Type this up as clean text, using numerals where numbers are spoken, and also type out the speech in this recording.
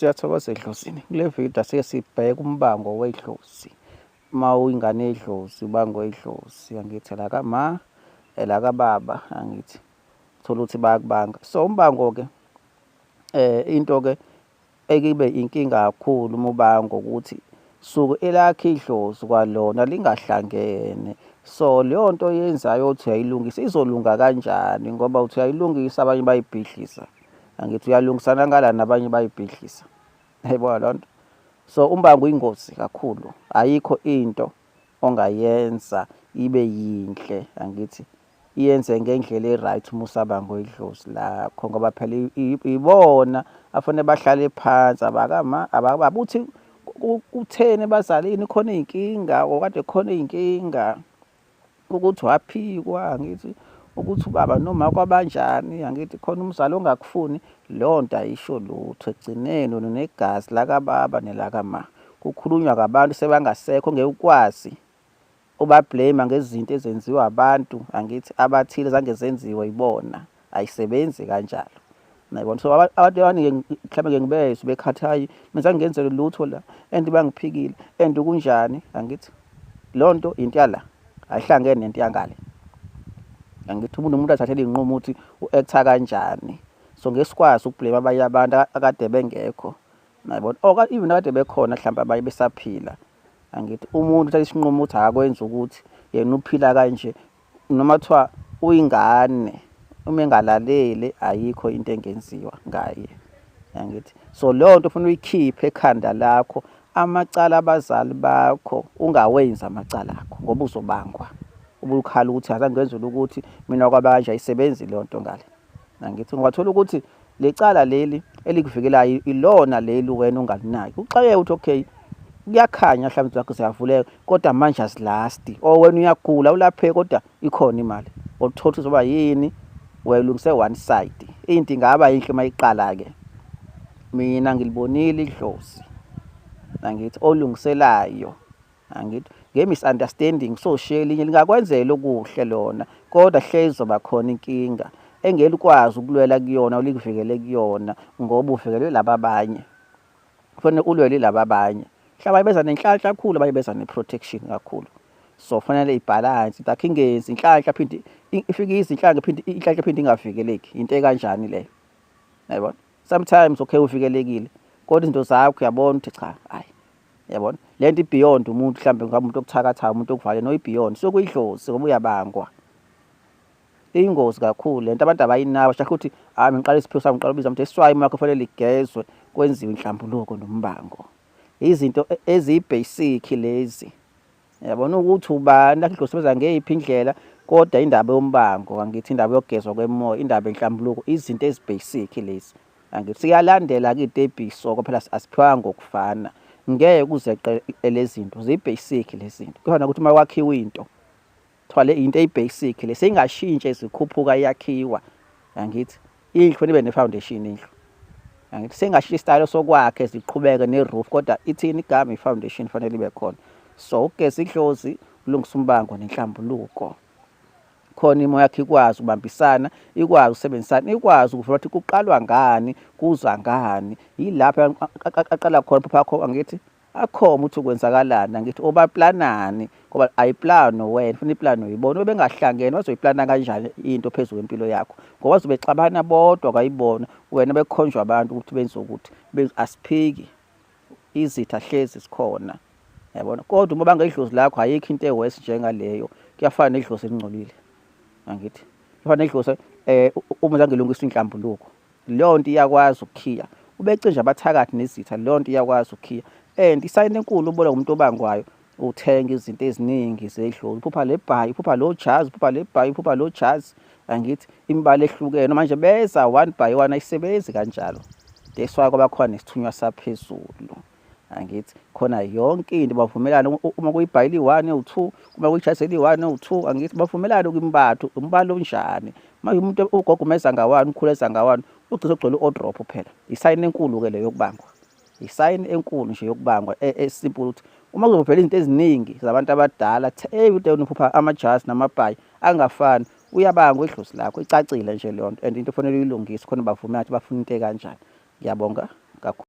Siyathokoza Edlozini. Kule video asike sibheke umbango wedlozi. Uma uyingane yedlozi, ubango wedlozi, angithi la kababa, angithi thola ukuthi bayakubanga. So umbango-ke into-ke ekibe inkinga kakhulu uma ubango ukuthi suke elakhe idlozi kwalona lingahlangene. So leyo nto yenzayo uthi uyayilungisa izolunga kanjani ngoba uthi uyayilungisa abanye bayibhidlisa. Angithi uyalungisana ngala nabanye bayibhidlisa. Yayibona loo nto. So umbango uyingozi kakhulu. Ayikho into ongayenza ibe yinhle, angithi iyenze ngendlela e-right uma usabanga idlozi lakho ngoba phela ibona afanele bahlale phansi ababuthi kutheni bazalini khona iy'nkinga okade khona iy'nkinga ukuthi waphikwa, angithi ukuthi ubaba noma kwabanjani, angithi khona umzali ongakufuni. Leyo nto ayisho lutho ekugcineni unegazi lakababa nelakama. Kukhulunywa ngabantu sebangasekho ngeke ukwazi uba-blame ngezinto ezenziwa abantu, angithi abathile zange zenziwe yibona, ayisebenzi kanjalo. Nayibona. So abantu abaningi mhlawumbe ngibezwe bekhathi hayi mina zange ngenzele lutho la and bangiphikile and kunjani, angithi leyo nto into yala ayihlangene nento yangale. Angithi umuntu athathele iy'nqumo ukuthi u-acta kanjani. So ngeke sikwazi ukublame abanye abantu akade bengekho, nayibona, even akade bekhona mhlawumbe abanye besaphila. Angithi umuntu uthatha isinqumo ukuthi akakwenza ukuthi yena uphila kanje noma kuthiwa uyingane uma engalalele ayikho into engenziwa ngaye, angithi. So leyo nto ufuna uyikhiphe ekhanda lakho, amacala abazali bakho ungawenzi amacala akho ngoba uzobangwa. Ubukhala ukuthi azange ngenzela ukuthi mina kwabanje ayisebenzi leyo nto ngale, angithi. Ungathola ukuthi lecala leli elikuvikelayo ilona leli wena ungalinaki. Uxakeke ukuthi okay kuyakhanya mhlawumbe zakho ziyavuleka kodwa manje azilasti, or wena uyagula ulapheke kodwa ikhona imali. Uthola ukuthi uzoba yini welungise one side. Into ingaba yinhle mayiqala-ke. Mina ngilibonile idlozi, angithi olungiselayo, angithi nge-misunderstanding soshiya elinye lingakwenzela okuhle lona kodwa hlezi zoba khona inkinga engelikwazi ukulwela kuyona ulikuvikele kuyona ngoba uvikelwe laba abanye. Kufanele ulwele laba abanye. Mhlawumbe beza nenhlanhla kakhulu, abanye beza ne-protection kakhulu. So kufanele ibhalansi, akhe ingenzi inhlanhla aphinde ifike izinhlanhla inhlanhla iphinde ingavikeleki. Into ekanjani leyo? Yayibona? Sometimes okay uvikelekile kodwa izinto zakho uyabona ukuthi cha hayi, yabona le nto i-beyond umuntu, mhlawumbe ngamuntu okuthakathayo, umuntu okuvale no i-beyond sokuyidlozi ngoba uyabangwa. Iyingozi kakhulu le nto abantu abayinaka shaka ukuthi mina ngiqala isiphiwo sami ngiqala ubiza ukuthi eswayi makho kufanele ligezwe kwenziwe inhlambuluko nombango. Izinto eziyi-basic lezi, yabona ukuthi ubani lakho idlozi sebenza ngeyiphi indlela kodwa indaba yombango, angithi indaba yokugezwa kwemoya, indaba yenhlambuluko, izinto ezi-basic lezi, angithi siyalandela kwi-debit. So phela asiphiwanga ngokufana, ngeke uzeqe lezi zinto ziyi-basic lezi zinto. Kukhona ukuthi uma kwakhiwa into thwale into eyi-basic le seyingashintsha izikhuphuka iyakhiwa, angithi indlu kufanele ibe ne-foundation indlu, angithi sengashintsha isitayilo sokwakhe ziqhubeke ne-roof kodwa ithini igama i-foundation fanele ibe khona. So ukugeza idlozi, ulungisa umbango nenhlambuluko khona imoya yakho ikwazi ukubambisana, ikwazi ukusebenzisana, ikwazi ukuvula ukuthi kuqalwa ngani kuza ngani. Yilapho aqala khona phapha angithi akhoma ukuthi ukwenzakalani, angithi obaplanani ngoba ayiplano wena, funa iplano uyibona. Uma bengahlangene bazoyiplana kanjani into phezulu kwempilo yakho ngoba bazobexabana bodwa kwayibona wena bekukhonjwa abantu ukuthi benze ukuthi asiphiki izitha hlezi sikhona, yabona. Kodwa uma bangedlozi lakho ayikho into ewesi njengaleyo. Kuyafana nedlozi elingcolile, angithi kufana nedlozi uma zange ilungiswe inhlambuluko leyo nto iyakwazi ukukhiya ubecinje abathakathi nezitha. Leyo nto iyakwazi ukukhiya and isayini enkulu ubona ngumuntu obangwayo uthenga izinto eziningi zedlozi, uphupha le bhayi, uphupha lo jazi, uphupha le bhayi, uphupha lo jazi, angithi imibala ehlukene manje beza one by one, ayisebenzi kanjalo. That's why kwaba khona nesithunywa saphezulu, angithi khona yonke into bavumelana. Uma kuyibhayi eli-1 ewu-2, uma kuyijazi eli-1 ewu-2, angithi bavumelana kwimbatho umbala onjani. Manje umuntu ugogumeza nga-1 ukhuleza nga-1 ugcina ugcwele u-odrop phela. Isayini enkulu-ke leyo yokubangwa, isayini enkulu nje yokubangwa esimple ukuthi uma kuzovela izinto eziningi zabantu abadala ude uphupha amajazi namabhayi angafani, uyabangwa idlozi lakho. Icacile nje leyo nto and into efanele uyilungise khona bavumelana ukuthi bafuna into ekanjani. Ngiyabonga kakhulu.